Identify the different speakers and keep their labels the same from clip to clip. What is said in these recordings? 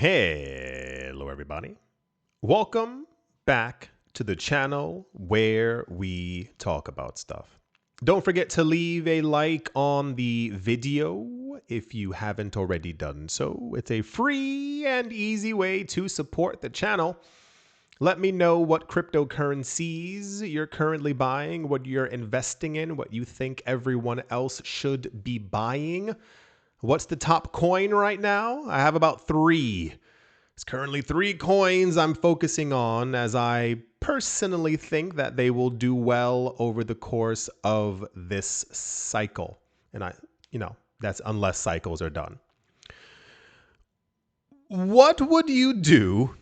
Speaker 1: Hello, everybody. Welcome back to the channel where we talk about stuff. Don't forget to leave a like on the video if you haven't already done so. It's a free and easy way to support the channel. Let me know what cryptocurrencies you're currently buying, what you're investing in, what you think everyone else should be buying. What's the top coin right now? I have about 3. It's currently 3 coins I'm focusing on, as I personally think that they will do well over the course of this cycle. And that's unless cycles are done. What would you do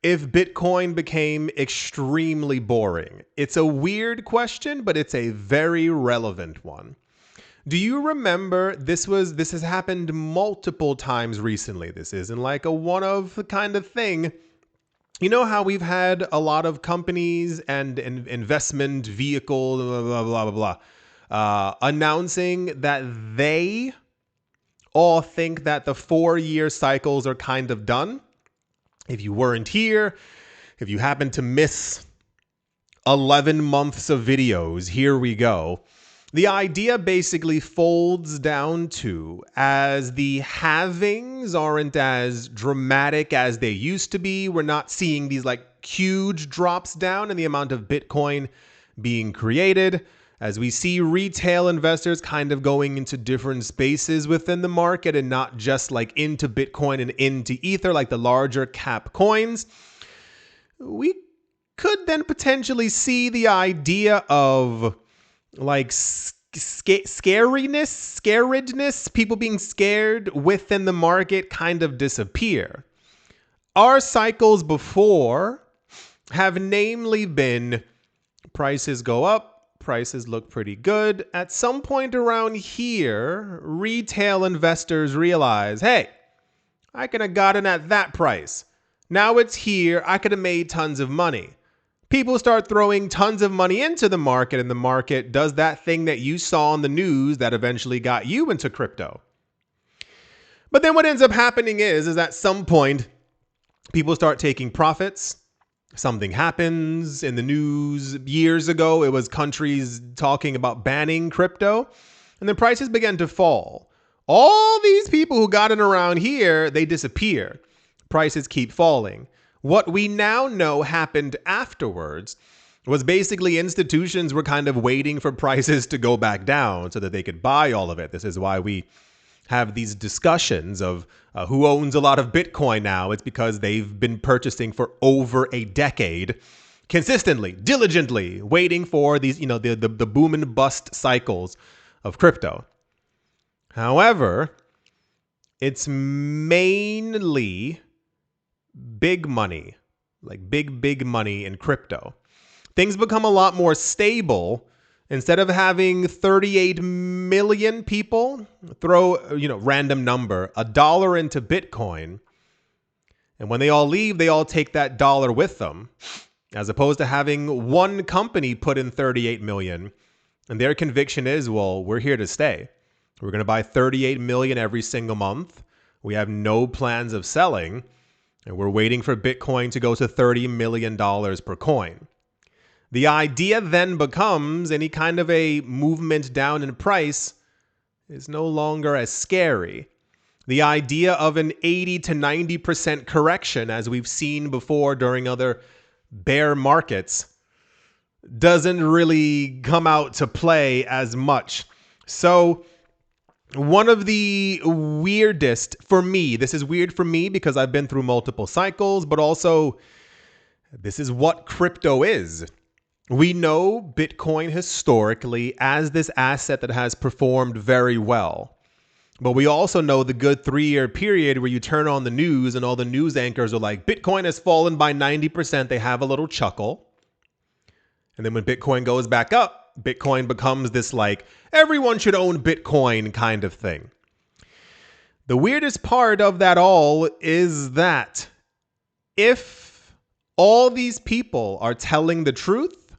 Speaker 1: if Bitcoin became extremely boring? It's a weird question, but it's a very relevant one. Do you remember this has happened multiple times recently? This isn't like a one-off kind of thing. You know how we've had a lot of companies and investment vehicles, blah, blah, blah, blah, announcing that they all think that the 4-year cycles are kind of done. If you weren't here, if you happen to miss 11 months of videos, here we go. The idea basically folds down to, as the halvings aren't as dramatic as they used to be, we're not seeing these like huge drops down in the amount of Bitcoin being created. As we see retail investors kind of going into different spaces within the market and not just like into Bitcoin and into Ether like the larger cap coins, we could then potentially see the idea of like scaredness, people being scared within the market kind of disappear. Our cycles before have namely been prices go up, prices look pretty good. At some point around here, retail investors realize, hey, I could have gotten at that price. Now it's here, I could have made tons of money. People start throwing tons of money into the market, and the market does that thing that you saw on the news that eventually got you into crypto. But then what ends up happening is at some point, people start taking profits. Something happens in the news. Years ago, it was countries talking about banning crypto, and then prices began to fall. All these people who got in around here, they disappear. Prices keep falling. What we now know happened afterwards was basically institutions were kind of waiting for prices to go back down so that they could buy all of it. This is why we have these discussions of who owns a lot of Bitcoin now. It's because they've been purchasing for over a decade, consistently, diligently, waiting for these, the boom and bust cycles of crypto. However, it's mainly big money, like big money in crypto. Things become a lot more stable. Instead of having 38 million people throw, random number, $1 into Bitcoin, and when they all leave, they all take that dollar with them, as opposed to having one company put in 38 million, and their conviction is, well, we're here to stay. We're going to buy 38 million every single month. We have no plans of selling. And we're waiting for Bitcoin to go to $30 million per coin. The idea then becomes any kind of a movement down in price is no longer as scary. The idea of an 80 to 90% correction, as we've seen before during other bear markets, doesn't really come out to play as much. So one of the weirdest for me, this is weird for me because I've been through multiple cycles, but also this is what crypto is. We know Bitcoin historically as this asset that has performed very well. But we also know the good 3-year period where you turn on the news and all the news anchors are like, Bitcoin has fallen by 90%. They have a little chuckle. And then when Bitcoin goes back up, Bitcoin becomes this like, everyone should own Bitcoin kind of thing. The weirdest part of that all is that if all these people are telling the truth,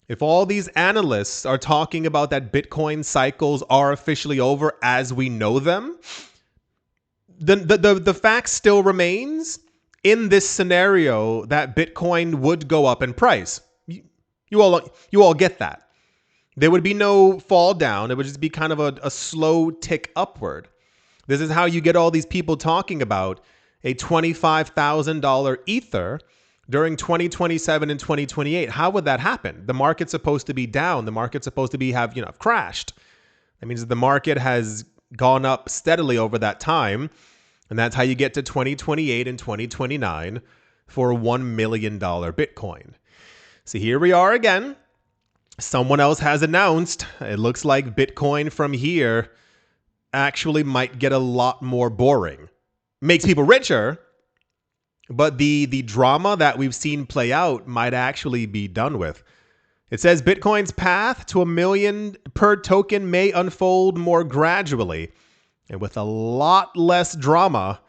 Speaker 1: if all these analysts are talking about that Bitcoin cycles are officially over as we know them, the fact still remains in this scenario that Bitcoin would go up in price. You all get that. There would be no fall down. It would just be kind of a slow tick upward. This is how you get all these people talking about a $25,000 ether during 2027 and 2028. How would that happen? The market's supposed to be down. The market's supposed to be have crashed. That means that the market has gone up steadily over that time. And that's how you get to 2028 and 2029 for a $1 million Bitcoin. So here we are again. Someone else has announced it looks like Bitcoin from here actually might get a lot more boring. Makes people richer, but the drama that we've seen play out might actually be done with. It says Bitcoin's path to $1 million per token may unfold more gradually and with a lot less drama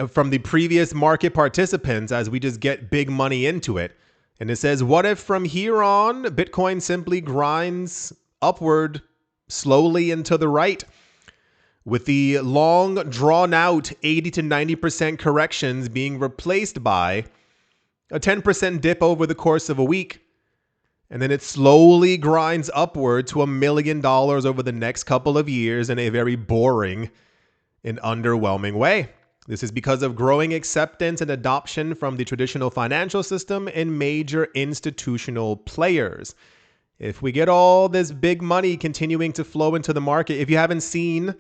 Speaker 1: from the previous market participants as we just get big money into it. And it says, what if from here on, Bitcoin simply grinds upward slowly and to the right, with the long drawn out 80 to 90% corrections being replaced by a 10% dip over the course of a week. And then it slowly grinds upward to $1 million over the next couple of years in a very boring and underwhelming way. This is because of growing acceptance and adoption from the traditional financial system and major institutional players. If we get all this big money continuing to flow into the market, if you haven't seen,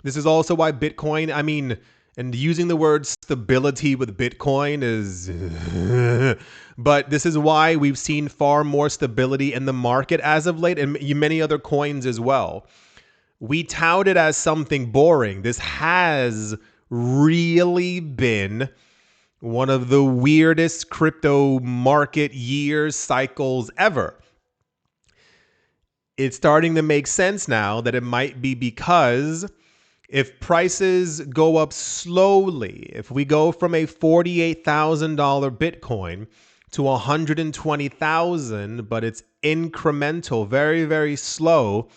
Speaker 1: this is also why Bitcoin, and using the word stability with Bitcoin is, but this is why we've seen far more stability in the market as of late, and many other coins as well. We tout it as something boring. This has really been one of the weirdest crypto market years cycles ever. It's starting to make sense now that it might be because if prices go up slowly, if we go from a $48,000 Bitcoin to $120,000, but it's incremental, very, very slow,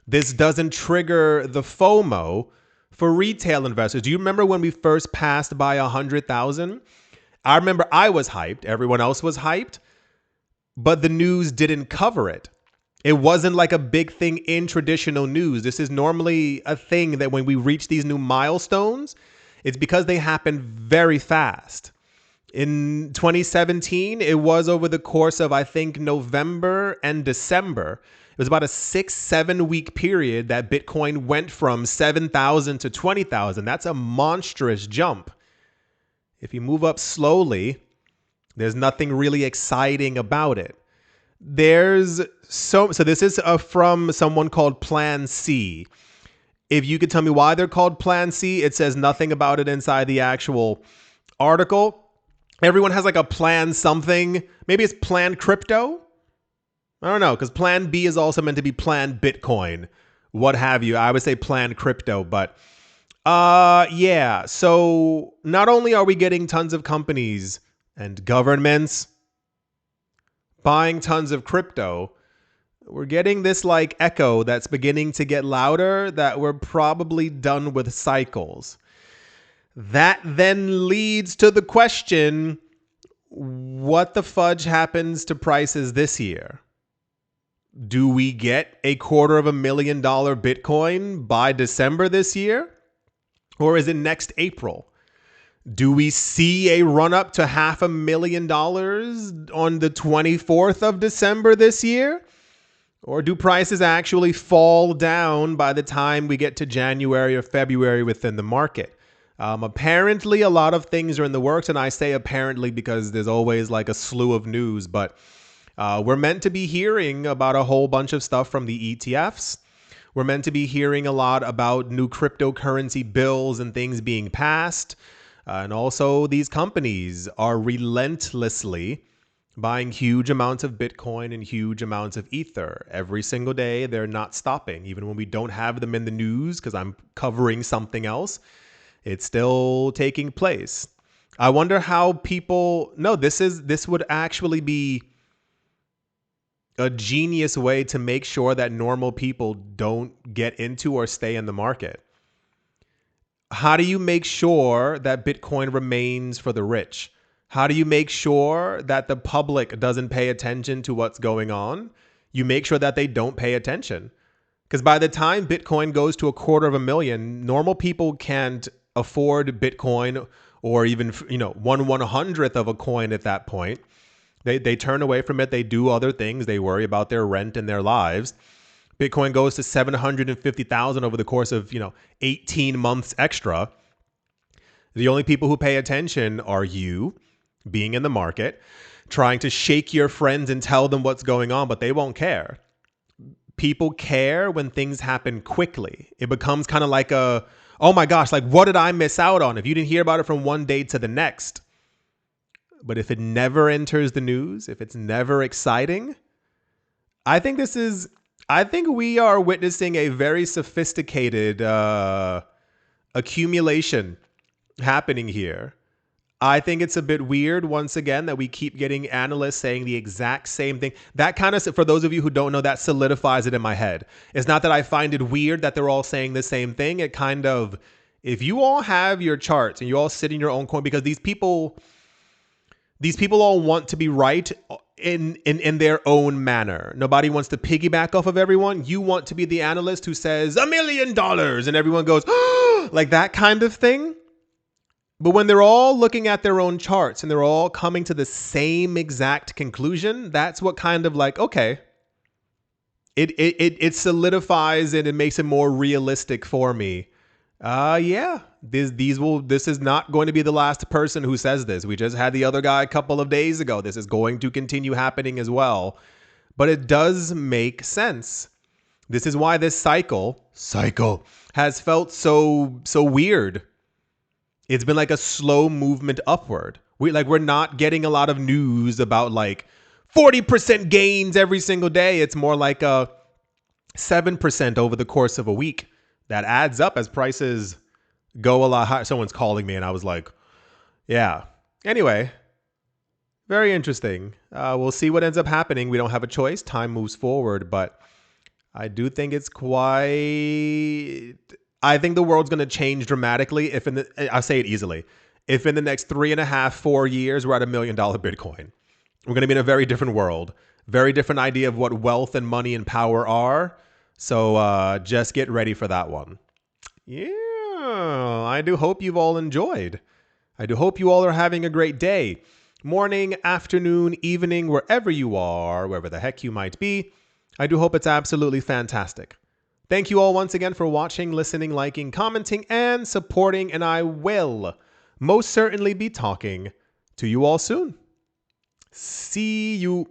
Speaker 1: this doesn't trigger the FOMO for retail investors. Do you remember when we first passed by 100,000? I remember I was hyped. Everyone else was hyped, but the news didn't cover it. It wasn't like a big thing in traditional news. This is normally a thing that when we reach these new milestones, it's because they happen very fast. In 2017, it was over the course of, I think, November and December. It was about a 6-7 week period that Bitcoin went from 7,000 to 20,000. That's a monstrous jump. If you move up slowly, there's nothing really exciting about it. So this is from someone called Plan C. If you could tell me why they're called Plan C, it says nothing about it inside the actual article. Everyone has like a plan something. Maybe it's Plan Crypto. I don't know, because Plan B is also meant to be Plan Bitcoin, what have you. I would say Plan Crypto, but yeah. So not only are we getting tons of companies and governments buying tons of crypto, we're getting this like echo that's beginning to get louder that we're probably done with cycles. That then leads to the question, what the fudge happens to prices this year? Do we get a $250,000 Bitcoin by December this year? Or is it next April? Do we see a run up to $500,000 on the 24th of December this year? Or do prices actually fall down by the time we get to January or February within the market? Apparently, a lot of things are in the works, and I say apparently because there's always like a slew of news, but we're meant to be hearing about a whole bunch of stuff from the ETFs. We're meant to be hearing a lot about new cryptocurrency bills and things being passed. And also, these companies are relentlessly buying huge amounts of Bitcoin and huge amounts of Ether. Every single day, they're not stopping. Even when we don't have them in the news, because I'm covering something else, it's still taking place. I wonder how people... No, this would actually be a genius way to make sure that normal people don't get into or stay in the market. How do you make sure that Bitcoin remains for the rich? How do you make sure that the public doesn't pay attention to what's going on? You make sure that they don't pay attention. Because by the time Bitcoin goes to $250,000, normal people can't afford Bitcoin or even, 1/100th of a coin at that point. They turn away from it. They do other things. They worry about their rent and their lives. Bitcoin goes to 750,000 over the course of, 18 months extra. The only people who pay attention are you being in the market, trying to shake your friends and tell them what's going on, but they won't care. People care when things happen quickly. It becomes kind of like oh my gosh, like what did I miss out on if you didn't hear about it from one day to the next? But if it never enters the news, if it's never exciting, I think we are witnessing a very sophisticated accumulation happening here. I think it's a bit weird, once again, that we keep getting analysts saying the exact same thing. That kind of, for those of you who don't know, that solidifies it in my head. It's not that I find it weird that they're all saying the same thing. It kind of, if you all have your charts and you all sit in your own coin, because these people all want to be right in their own manner. Nobody wants to piggyback off of everyone. You want to be the analyst who says $1 million and everyone goes, like that kind of thing. But when they're all looking at their own charts and they're all coming to the same exact conclusion, that's what kind of like, okay, it solidifies it and makes it more realistic for me. This is not going to be the last person who says this. We just had the other guy a couple of days ago. This is going to continue happening as well. But it does make sense. This is why this cycle has felt so weird. It's been like a slow movement upward. We're not getting a lot of news about like 40% gains every single day. It's more like a 7% over the course of a week. That adds up as prices go a lot higher. Someone's calling me and I was like, yeah. Anyway, very interesting. We'll see what ends up happening. We don't have a choice. Time moves forward, but I do think it's quite... I think the world's going to change dramatically I'll say it easily. If in the next 3.5, 4 years, we're at $1 million Bitcoin, we're going to be in a very different world, very different idea of what wealth and money and power are. So just get ready for that one. Yeah, I do hope you've all enjoyed. I do hope you all are having a great day. Morning, afternoon, evening, wherever you are, wherever the heck you might be. I do hope it's absolutely fantastic. Thank you all once again for watching, listening, liking, commenting, and supporting. And I will most certainly be talking to you all soon. See you.